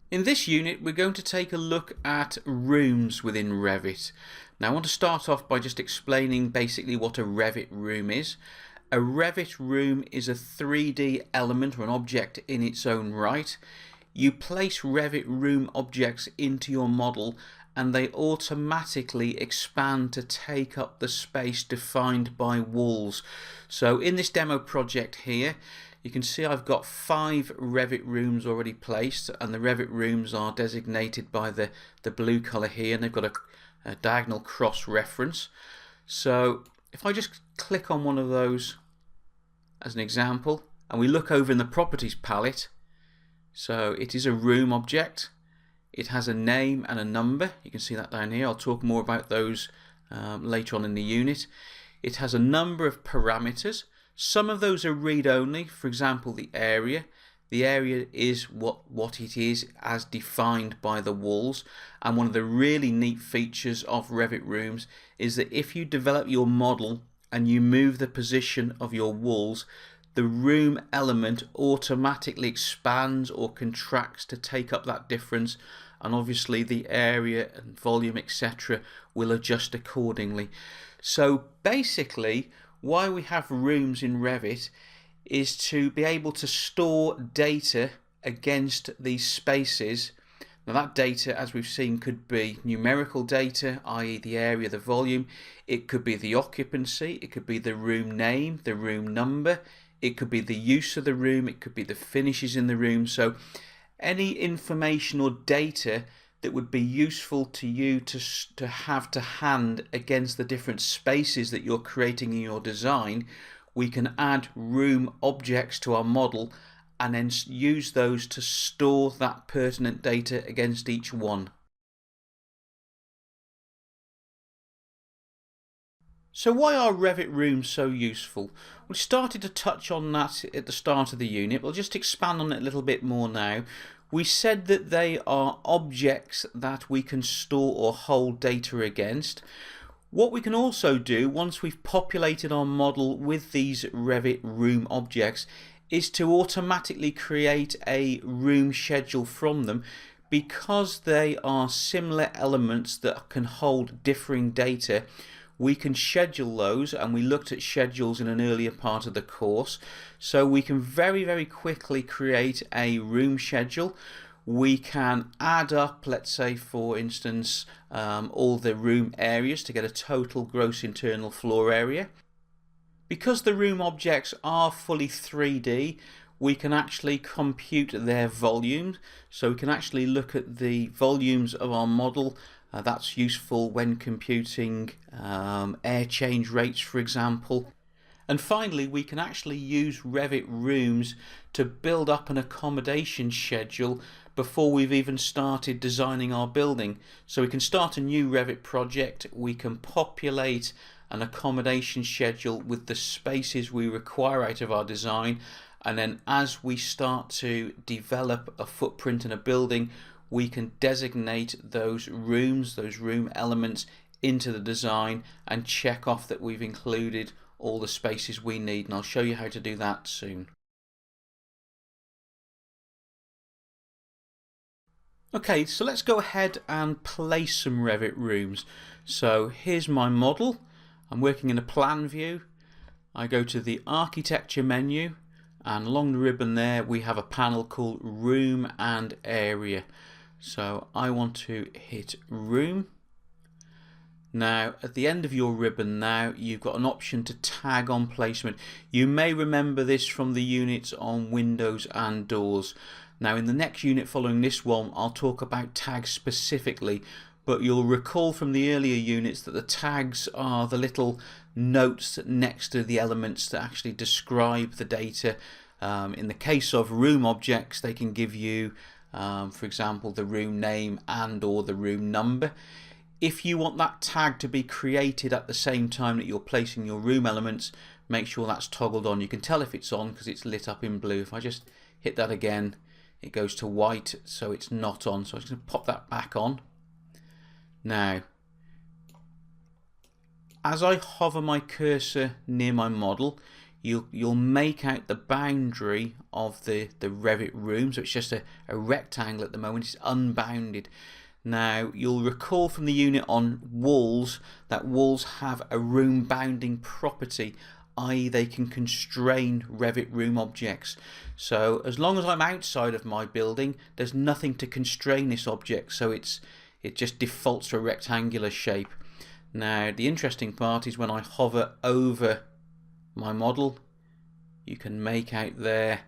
In this unit we're going to take a look at rooms within Revit. Now I want to start off by just explaining basically what a Revit room is. A Revit room is a 3D element or an object in its own right. You place Revit room objects into your model and they automatically expand to take up the space defined by walls. So in this demo project here, you can see I've got 5 Revit rooms already placed, and the Revit rooms are designated by the blue colour here, and they've got a diagonal cross reference. So if I just click on one of those as an example, and we look over in the properties palette, so it is a room object. It has a name and a number. You can see that down here. I'll talk more about those later on in the unit. It has a number of parameters. Some of those are read-only. For example, the area. The area is what it is as defined by the walls. And one of the really neat features of Revit Rooms is that if you develop your model and you move the position of your walls, the room element automatically expands or contracts to take up that difference, and obviously the area and volume etc. will adjust accordingly. So basically why we have rooms in Revit is to be able to store data against these spaces. Now that data, as we've seen, could be numerical data, i.e. the area, the volume. It could be the occupancy, it could be the room name, the room number, it could be the use of the room, it could be the finishes in the room. So any information or data that would be useful to you to have to hand against the different spaces that you're creating in your design, we can add room objects to our model and then use those to store that pertinent data against each one. So why are Revit rooms so useful? We started to touch on that at the start of the unit. We'll just expand on it a little bit more now. We said that they are objects that we can store or hold data against. What we can also do once we've populated our model with these Revit room objects is to automatically create a room schedule from them, because they are similar elements that can hold differing data. We can schedule those, and we looked at schedules in an earlier part of the course. So we can very quickly create a room schedule. We can add up, let's say for instance, all the room areas to get a total gross internal floor area. Because the room objects are fully 3D, we can actually compute their volumes. So we can actually look at the volumes of our model. That's useful when computing air change rates, for example. And finally, we can actually use Revit Rooms to build up an accommodation schedule before we've even started designing our building. So we can start a new Revit project, we can populate an accommodation schedule with the spaces we require out of our design, and then as we start to develop a footprint in a building, we can designate those rooms, those room elements into the design and check off that we've included all the spaces we need, and I'll show you how to do that soon. Okay, so let's go ahead and place some Revit rooms. So here's my model. I'm working in a plan view. I go to the architecture menu, and along the ribbon there we have a panel called room and area. So I want to hit room. Now at the end of your ribbon now you've got an option to tag on placement. You may remember this from the units on windows and doors. Now in the next unit following this one I'll talk about tags specifically, but you'll recall from the earlier units that the tags are the little notes next to the elements that actually describe the data. In the case of room objects, they can give you for example the room name and or the room number. If you want that tag to be created at the same time that you're placing your room elements, make sure that's toggled on. You can tell if it's on because it's lit up in blue. If I just hit that again, it goes to white, so it's not on. So I'm just going to pop that back on. Now as I hover my cursor near my model, you'll make out the boundary of the Revit room. So it's just a rectangle at the moment. It's unbounded. Now you'll recall from the unit on walls that walls have a room bounding property, i.e. they can constrain Revit room objects. So as long as I'm outside of my building, there's nothing to constrain this object, so it just defaults to a rectangular shape. Now the interesting part is when I hover over my model, you can make out there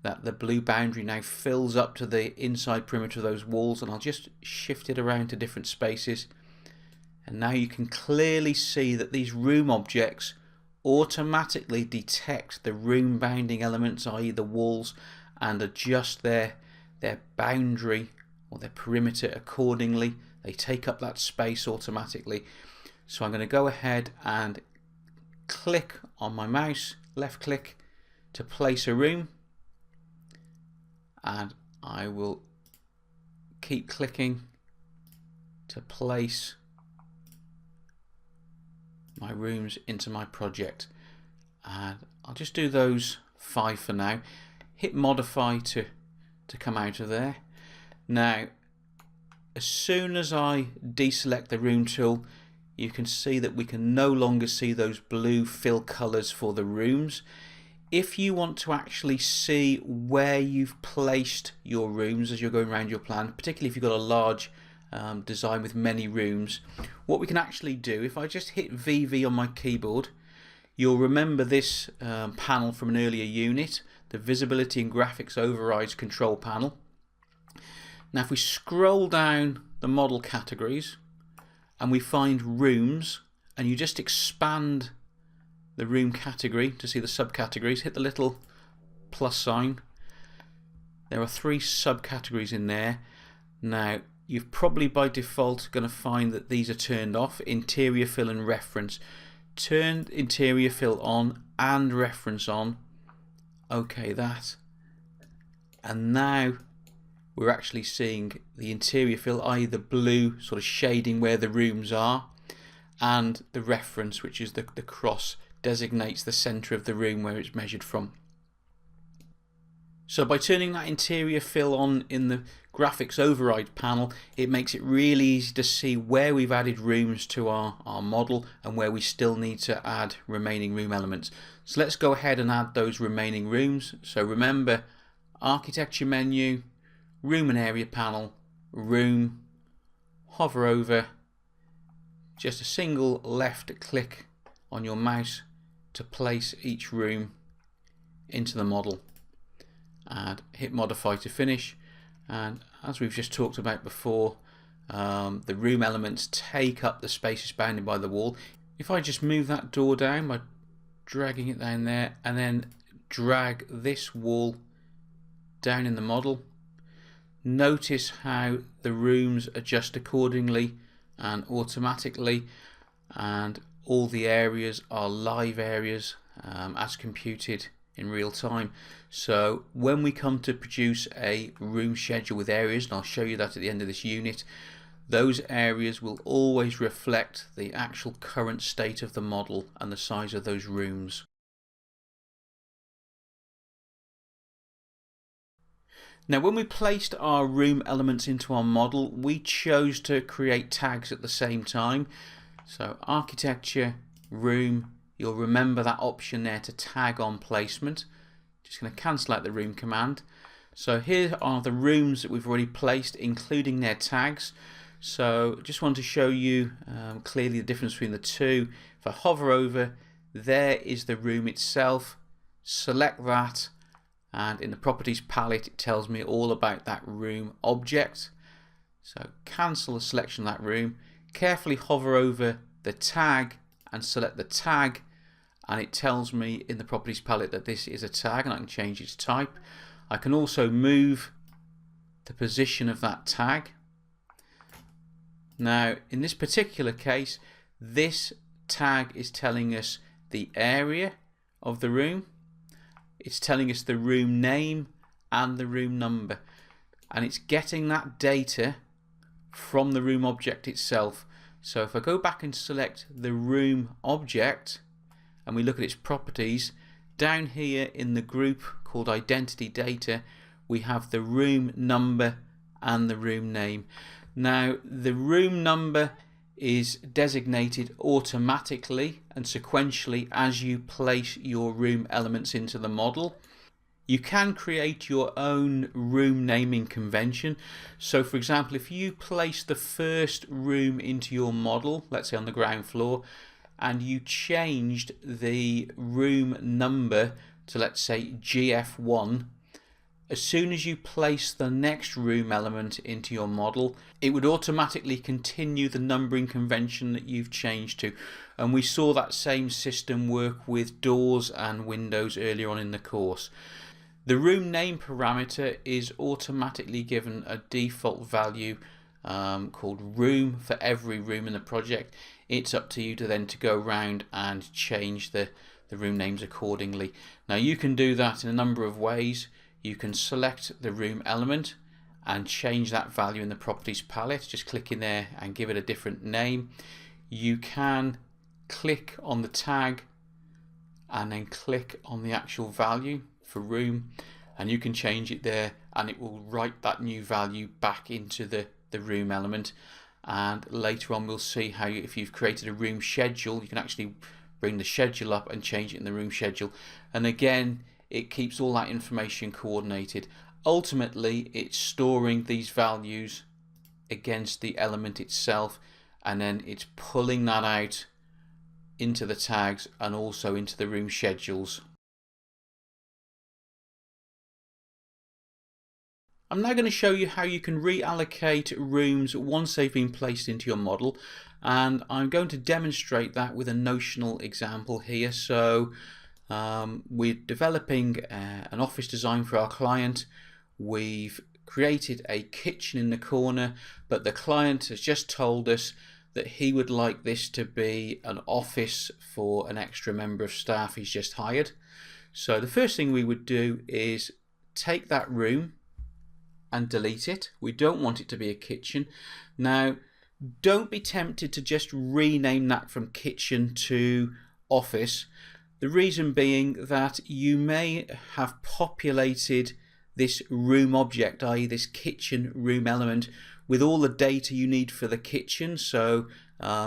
that the blue boundary now fills up to the inside perimeter of those walls, and I'll just shift it around to different spaces, and now you can clearly see that these room objects automatically detect the room bounding elements, i.e. the walls, and adjust their boundary or their perimeter accordingly. They take up that space automatically. So I'm going to go ahead and click on my mouse, left click, to place a room, and I will keep clicking to place my rooms into my project, and I'll just do those 5 for now. Hit modify to come out of there. Now as soon as I deselect the room tool, you can see that we can no longer see those blue fill colours for the rooms. If you want to actually see where you've placed your rooms as you're going around your plan, particularly if you've got a large design with many rooms, what we can actually do, if I just hit VV on my keyboard, you'll remember this panel from an earlier unit, the Visibility and Graphics Overrides control panel. Now if we scroll down the model categories and we find rooms, and you just expand the room category to see the subcategories, hit the little plus sign. There are 3 subcategories in there. Now you've probably by default going to find that these are turned off: interior fill and reference. Turn interior fill on and reference on. OK that. And now we're actually seeing the interior fill, i.e. the blue sort of shading where the rooms are, and the reference, which is the cross, designates the centre of the room where it's measured from. So by turning that interior fill on in the graphics override panel, it makes it really easy to see where we've added rooms to our model and where we still need to add remaining room elements. So let's go ahead and add those remaining rooms. So remember, architecture menu, room and area panel, room, hover over, just a single left click on your mouse to place each room into the model, and hit modify to finish. And as we've just talked about before, the room elements take up the spaces bounded by the wall. If I just move that door down by dragging it down there and then drag this wall down in the model, notice how the rooms adjust accordingly and automatically, and all the areas are live areas as computed in real time. So when we come to produce a room schedule with areas, and I'll show you that at the end of this unit, those areas will always reflect the actual current state of the model and the size of those rooms. Now when we placed our room elements into our model, we chose to create tags at the same time. So architecture, room, you'll remember that option there to tag on placement. Just going to cancel out the room command. So here are the rooms that we've already placed, including their tags. So just want to show you clearly the difference between the two. If I hover over, there is the room itself. Select that, and in the properties palette it tells me all about that room object. So cancel the selection of that room, carefully hover over the tag and select the tag, and it tells me in the properties palette that this is a tag, and I can change its type. I can also move the position of that tag. Now in this particular case, this tag is telling us the area of the room, it's telling us the room name and the room number, and it's getting that data from the room object itself. So if I go back and select the room object and we look at its properties, Down here in the group called Identity Data, we have the room number and the room name. Now, the room number is designated automatically and sequentially as you place your room elements into the model. You can create your own room naming convention. So for example, if you place the first room into your model, let's say on the ground floor, and you changed the room number to, let's say, GF1, as soon as you place the next room element into your model, it would automatically continue the numbering convention that you've changed to. And we saw that same system work with doors and windows earlier on in the course. The room name parameter is automatically given a default value called room for every room in the project. It's up to you to then to go around and change the room names accordingly. Now you can do that in a number of ways. You can select the room element and change that value in the properties palette. Just click in there and give it a different name. You can click on the tag and then click on the actual value for room, and you can change it there, and it will write that new value back into the room element. And later on we'll see how if you've created a room schedule, you can actually bring the schedule up and change it in the room schedule. And again, it keeps all that information coordinated. Ultimately, it's storing these values against the element itself, and then it's pulling that out into the tags and also into the room schedules. I'm now going to show you how you can reallocate rooms once they've been placed into your model, and I'm going to demonstrate that with a notional example here. So we're developing an office design for our client. We've created a kitchen in the corner, but the client has just told us that he would like this to be an office for an extra member of staff he's just hired. So the first thing we would do is take that room and delete it. We don't want it to be a kitchen. Now, don't be tempted to just rename that from kitchen to office. The reason being that you may have populated this room object, i.e. this kitchen room element, with all the data you need for the kitchen. So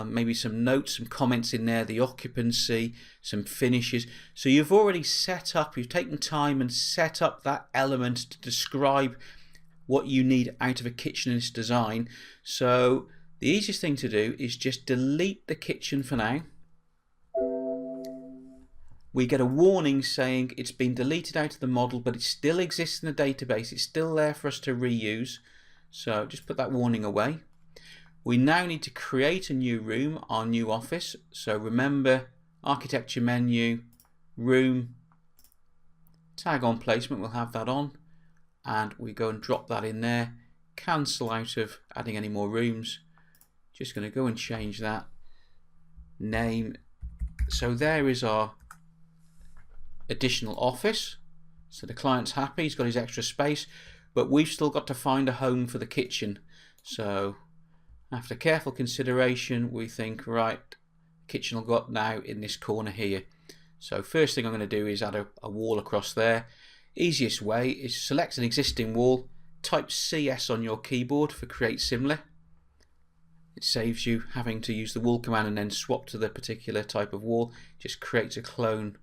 maybe some notes, some comments in there, the occupancy, some finishes. So you've already set up, you've taken time and set up that element to describe what you need out of a kitchen in this design. So the easiest thing to do is just delete the kitchen for now. We get a warning saying it's been deleted out of the model, but it still exists in the database. It's still there for us to reuse. So just put that warning away. We now need to create a new room, our new office. So remember, architecture menu, room, tag on placement, we'll have that on. And we go and drop that in there, cancel out of adding any more rooms. Just going to go and change that name. So there is our additional office. So the client's happy, he's got his extra space, but we've still got to find a home for the kitchen. So after careful consideration, we think, right, the kitchen will go up now in this corner here. So first thing I'm going to do is add a wall across there. Easiest way is select an existing wall, type CS on your keyboard for create similar. It saves you having to use the wall command and then swap to the particular type of wall. Just creates a clone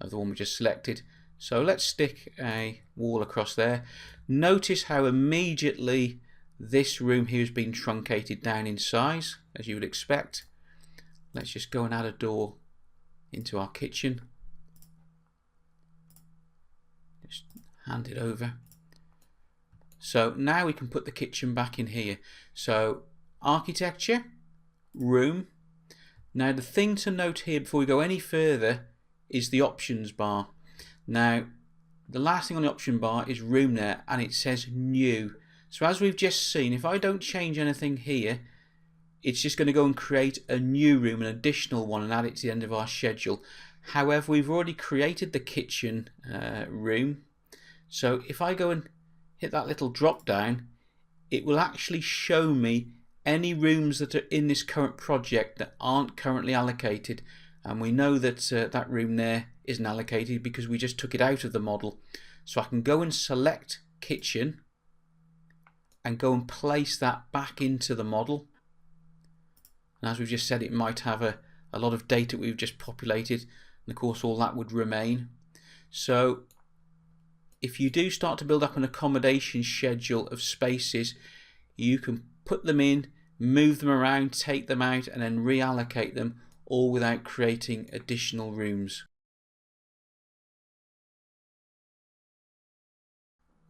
of the one we just selected. So let's stick a wall across there. Notice how immediately this room here has been truncated down in size, as you would expect. Let's just go and add a door into our kitchen. Just hand it over. So now we can put the kitchen back in here. So architecture, room. Now the thing to note here before we go any further is the options bar. Now the last thing on the option bar is room there, and it says new. So as we've just seen, if I don't change anything here, it's just going to go and create a new room, an additional one, and add it to the end of our schedule. However, we've already created the kitchen room. So if I go and hit that little drop down, it will actually show me any rooms that are in this current project that aren't currently allocated, and we know that that room there isn't allocated because we just took it out of the model. So I can go and select kitchen and go and place that back into the model. And as we've just said, it might have a lot of data we've just populated, and of course all that would remain. So if you do start to build up an accommodation schedule of spaces, you can put them in, move them around, take them out, and then reallocate them, all without creating additional rooms.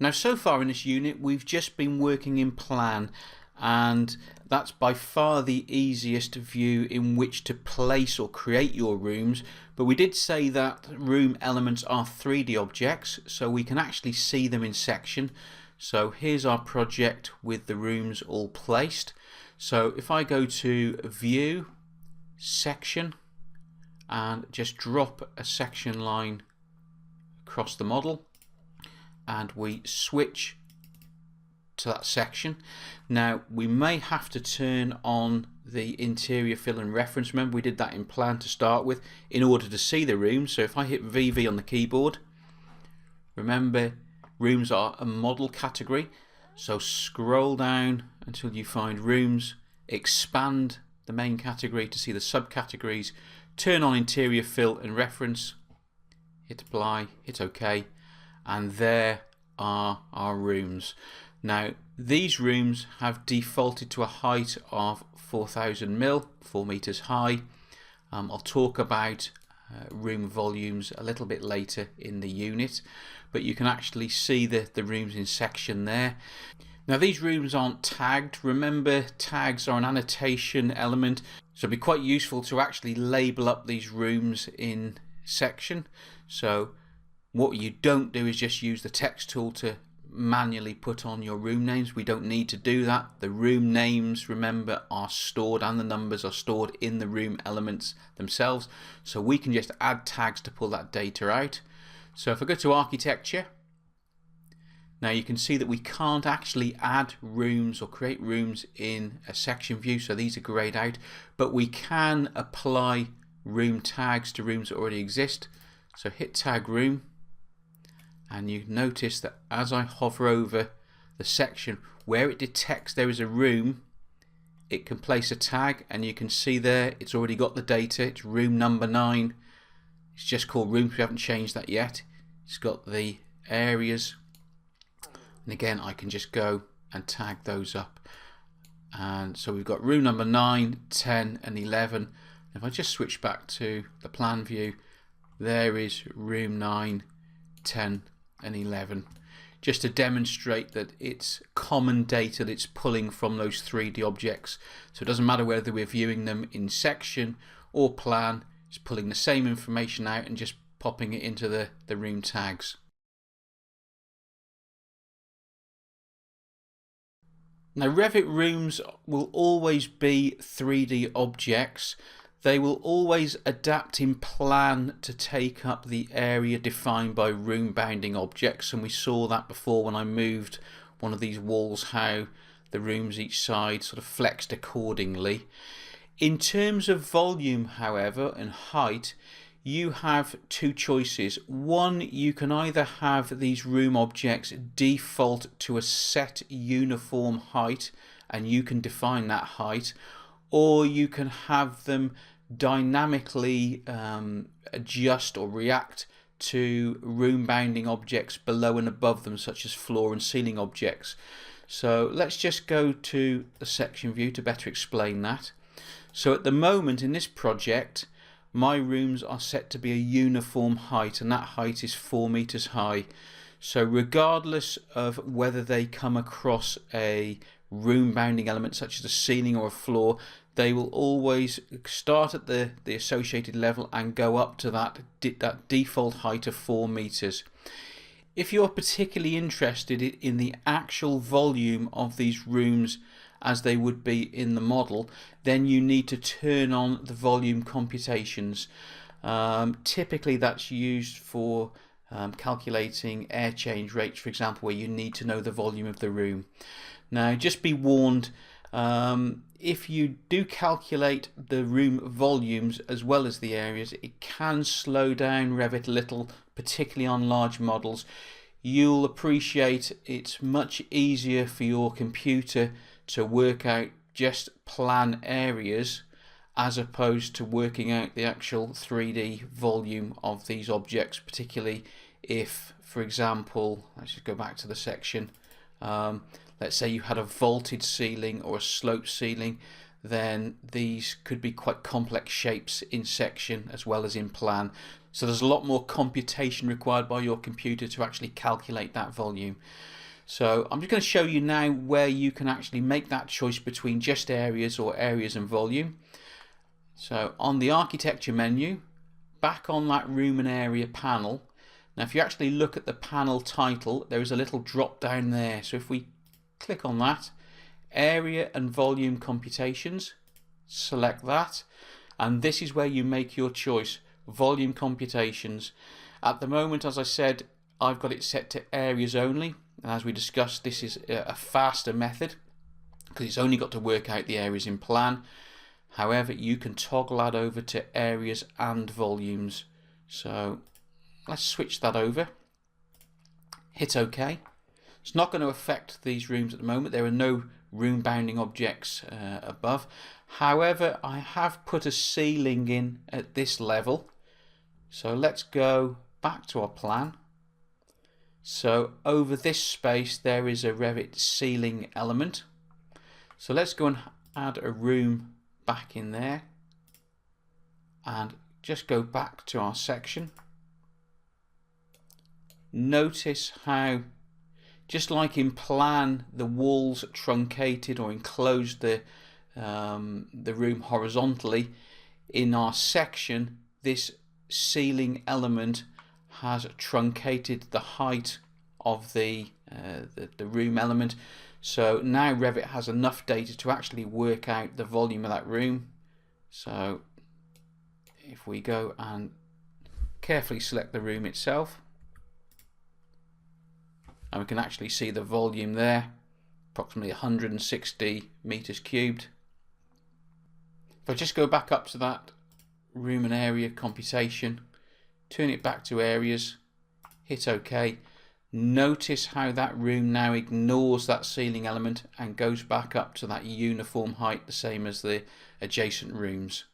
Now, so far in this unit we've just been working in plan, and that's by far the easiest view in which to place or create your rooms. But we did say that room elements are 3D objects, so we can actually see them in section. So here's our project with the rooms all placed. So if I go to View, Section, and just drop a section line across the model, and we switch to that section. Now we may have to turn on the interior fill and reference. Remember, we did that in plan to start with in order to see the rooms. So if I hit VV on the keyboard, remember rooms are a model category, so scroll down until you find rooms, expand the main category to see the subcategories, turn on interior fill and reference, hit apply, hit OK, and there are our rooms. Now these rooms have defaulted to a height of 4000 mil, 4 meters high. I'll talk about room volumes a little bit later in the unit, but you can actually see the rooms in section there. Now these rooms aren't tagged. Remember, tags are an annotation element, so it'd be quite useful to actually label up these rooms in section. So what you don't do is just use the text tool to manually put on your room names. We don't need to do that. The room names, remember, are stored, and the numbers are stored in the room elements themselves, so we can just add tags to pull that data out. So if I go to Architecture, now you can see that we can't actually add rooms or create rooms in a section view, so these are grayed out, but we can apply room tags to rooms that already exist. So hit tag room, and you notice that as I hover over the section where it detects there is a room, it can place a tag, and you can see there it's already got the data. It's room number 9. It's just called rooms, we haven't changed that yet. It's got the areas, and again I can just go and tag those up. And so we've got room number 9, 10 and 11. If I just switch back to the plan view, there is room 9, 10 and 11, just to demonstrate that it's common data that it's pulling from those 3D objects. So it doesn't matter whether we're viewing them in section or plan, it's pulling the same information out and just popping it into the room tags. Now Revit Rooms will always be 3D objects. They will always adapt in plan to take up the area defined by room bounding objects, and we saw that before when I moved one of these walls, how the rooms each side sort of flexed accordingly. In terms of volume, however, and height, you have two choices. One, you can either have these room objects default to a set uniform height and you can define that height, or you can have them dynamically adjust or react to room bounding objects below and above them, such as floor and ceiling objects. So let's just go to the section view to better explain that. So at the moment in this project, my rooms are set to be a uniform height, and that height is 4 meters high. So regardless of whether they come across a room bounding element such as a ceiling or a floor, they will always start at the associated level and go up to that default height of 4 meters. If you're particularly interested in the actual volume of these rooms as they would be in the model, then you need to turn on the volume computations. Typically that's used for calculating air change rates, for example, where you need to know the volume of the room. Now just be warned, If you do calculate the room volumes as well as the areas, it can slow down Revit a little, particularly on large models. You'll appreciate it's much easier for your computer to work out just plan areas as opposed to working out the actual 3D volume of these objects, particularly if, for example, let's just go back to the section, let's say you had a vaulted ceiling or a sloped ceiling, then these could be quite complex shapes in section as well as in plan. So there's a lot more computation required by your computer to actually calculate that volume. So I'm just going to show you now where you can actually make that choice between just areas or areas and volume. So on the architecture menu, back on that room and area panel. Now if you actually look at the panel title, there is a little drop down there. So if we click on that, area and volume computations, select that, and this is where you make your choice, volume computations. At the moment, as I said, I've got it set to areas only, and as we discussed, this is a faster method because it's only got to work out the areas in plan. However, you can toggle that over to areas and volumes. So let's switch that over, hit OK. It's not going to affect these rooms at the moment. There are no room bounding objects above. However, I have put a ceiling in at this level. So let's go back to our plan. So over this space there is a Revit ceiling element. So let's go and add a room back in there and just go back to our section. Notice how, just like in plan, the walls truncated or enclosed the room horizontally. In our section, this ceiling element has truncated the height of the room element. So now Revit has enough data to actually work out the volume of that room. So if we go and carefully select the room itself, and we can actually see the volume there, approximately 160 meters cubed. If I just go back up to that room and area computation, turn it back to areas, hit OK, notice how that room now ignores that ceiling element and goes back up to that uniform height, the same as the adjacent rooms.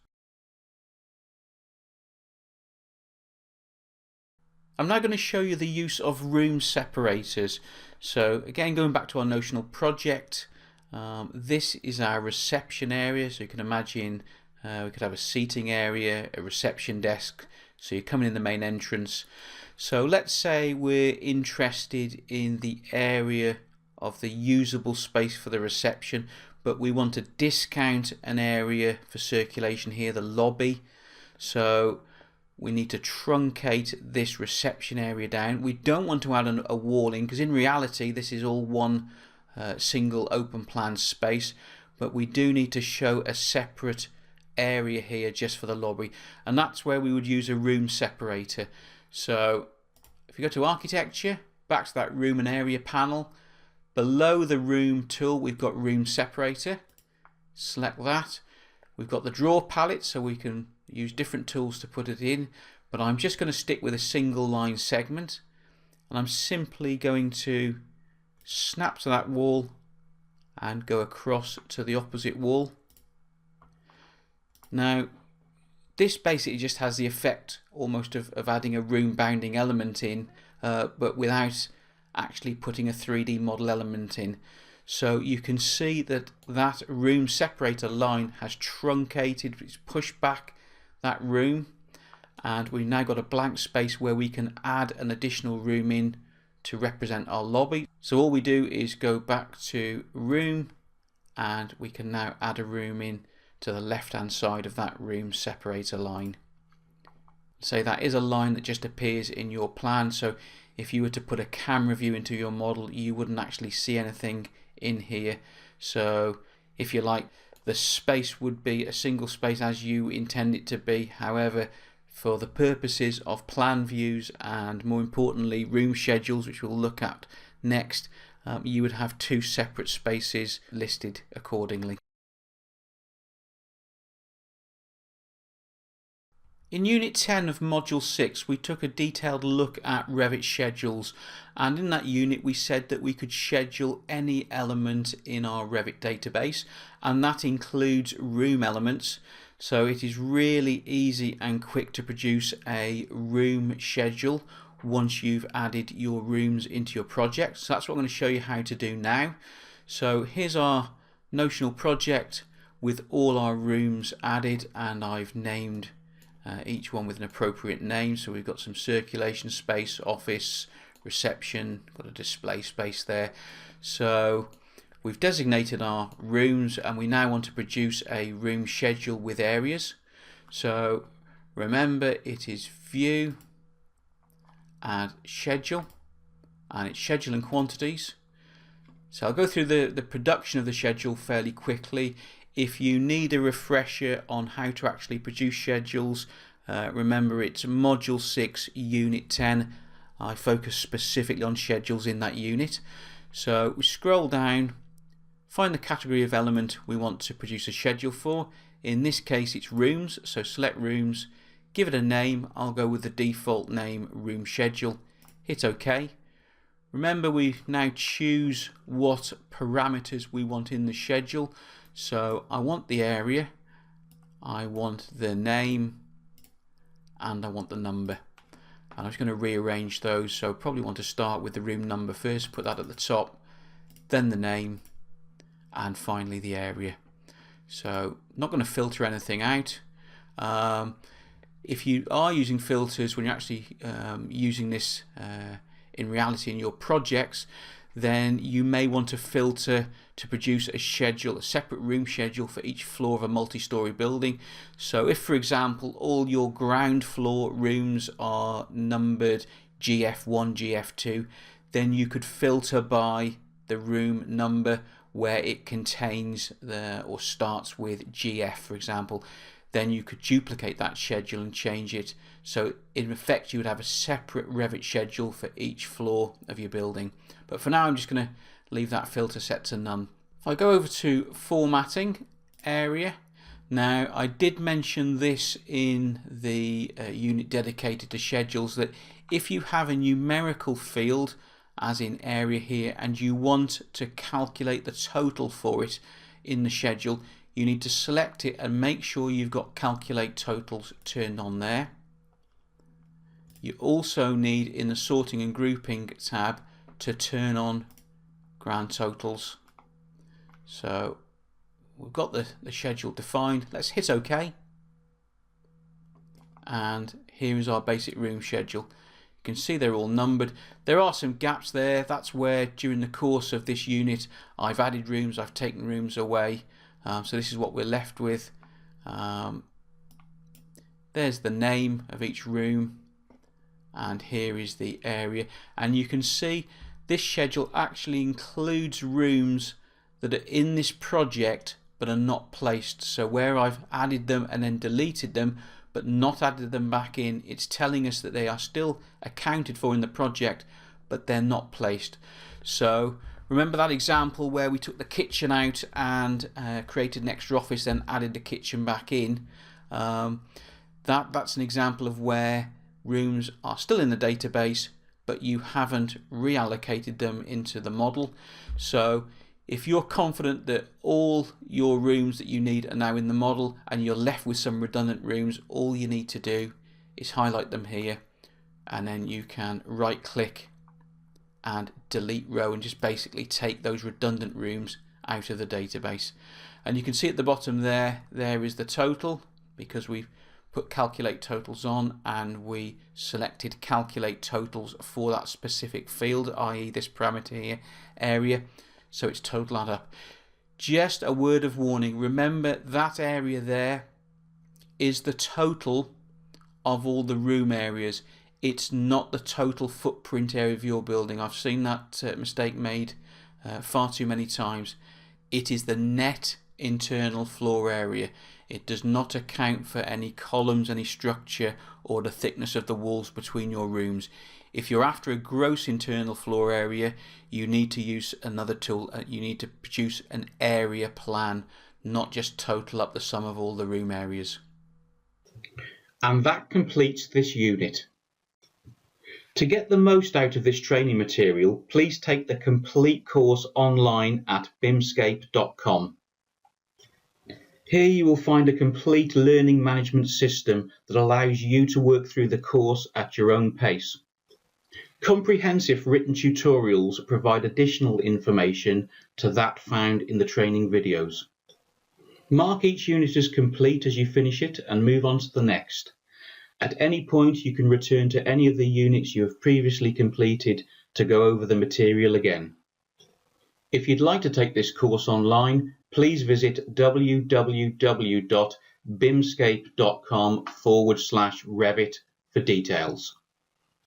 I'm now going to show you the use of room separators. So again, going back to our notional project, this is our reception area. So you can imagine we could have a seating area, a reception desk. So you're coming in the main entrance. So let's say we're interested in the area of the usable space for the reception, but we want to discount an area for circulation here, the lobby. So we need to truncate this reception area down. We don't want to add a wall in, because in reality this is all one single open plan space, but we do need to show a separate area here just for the lobby, and that's where we would use a room separator. So if you go to architecture, back to that room and area panel, below the room tool we've got room separator. Select that. We've got the draw palette, so we can use different tools to put it in, but I'm just going to stick with a single line segment, and I'm simply going to snap to that wall and go across to the opposite wall. Now this basically just has the effect almost of adding a room bounding element in, but without actually putting a 3D model element in. So you can see that that room separator line has truncated, it's pushed back that room, and we've now got a blank space where we can add an additional room in to represent our lobby. So all we do is go back to room, and we can now add a room in to the left hand side of that room separator line. So that is a line that just appears in your plan, so if you were to put a camera view into your model you wouldn't actually see anything in here. So if you like, the space would be a single space as you intend it to be. However, for the purposes of plan views and more importantly room schedules, which we'll look at next, you would have two separate spaces listed accordingly. In Unit 10 of Module 6 we took a detailed look at Revit schedules, and in that unit we said that we could schedule any element in our Revit database, and that includes room elements. So it is really easy and quick to produce a room schedule once you've added your rooms into your project. So that's what I'm going to show you how to do now. So here's our notional project with all our rooms added, and I've named each one with an appropriate name. So we've got some circulation space, office, reception, got a display space there. So we've designated our rooms, and we now want to produce a room schedule with areas. So remember, it is view, add schedule, and it's schedule and quantities. So I'll go through the production of the schedule fairly quickly. If you need a refresher on how to actually produce schedules, remember it's Module 6, Unit 10. I focus specifically on schedules in that unit. So we scroll down, find the category of element we want to produce a schedule for. In this case it's rooms, so select rooms, give it a name. I'll go with the default name room schedule, hit OK. Remember, we now choose what parameters we want in the schedule. So I want the area, I want the name, and I want the number. And I'm just going to rearrange those. So probably want to start with the room number first, put that at the top, then the name, and finally the area. So not going to filter anything out. If you are using filters when you're actually using this in reality in your projects, then you may want to filter to produce a schedule, a separate room schedule for each floor of a multi-story building. So if, for example, all your ground floor rooms are numbered GF1, GF2, then you could filter by the room number where it contains or starts with GF, for example. Then you could duplicate that schedule and change it. So in effect you would have a separate Revit schedule for each floor of your building. But for now I'm just going to leave that filter set to none. If I go over to formatting area, now I did mention this in the unit dedicated to schedules, that if you have a numerical field as in area here and you want to calculate the total for it in the schedule, you need to select it and make sure you've got calculate totals turned on there. You also need in the sorting and grouping tab to turn on grand totals. So we've got the schedule defined. Let's hit OK, and here is our basic room schedule. You can see they're all numbered. There are some gaps there. That's where during the course of this unit I've added rooms, I've taken rooms away. So this is what we're left with. There's the name of each room, and here is the area, and you can see this schedule actually includes rooms that are in this project but are not placed. So where I've added them and then deleted them but not added them back in, it's telling us that they are still accounted for in the project but they're not placed. So remember that example where we took the kitchen out and created an extra office, then added the kitchen back in? That's an example of where rooms are still in the database but you haven't reallocated them into the model. So if you're confident that all your rooms that you need are now in the model and you're left with some redundant rooms, all you need to do is highlight them here, and then you can right click and delete row and just basically take those redundant rooms out of the database. And you can see at the bottom there is the total, because we've put calculate totals on and we selected calculate totals for that specific field, i.e. this parameter here, area. So it's total add up. Just a word of warning, remember that area there is the total of all the room areas. It's not the total footprint area of your building. I've seen that mistake made far too many times. It is the net internal floor area. It does not account for any columns, any structure, or the thickness of the walls between your rooms. If you're after a gross internal floor area, you need to use another tool. You need to produce an area plan, not just total up the sum of all the room areas. And that completes this unit. To get the most out of this training material, please take the complete course online at bimscape.com. Here you will find a complete learning management system that allows you to work through the course at your own pace. Comprehensive written tutorials provide additional information to that found in the training videos. Mark each unit as complete as you finish it and move on to the next. At any point you can return to any of the units you have previously completed to go over the material again. If you'd like to take this course online, please visit www.bimscape.com/Revit for details.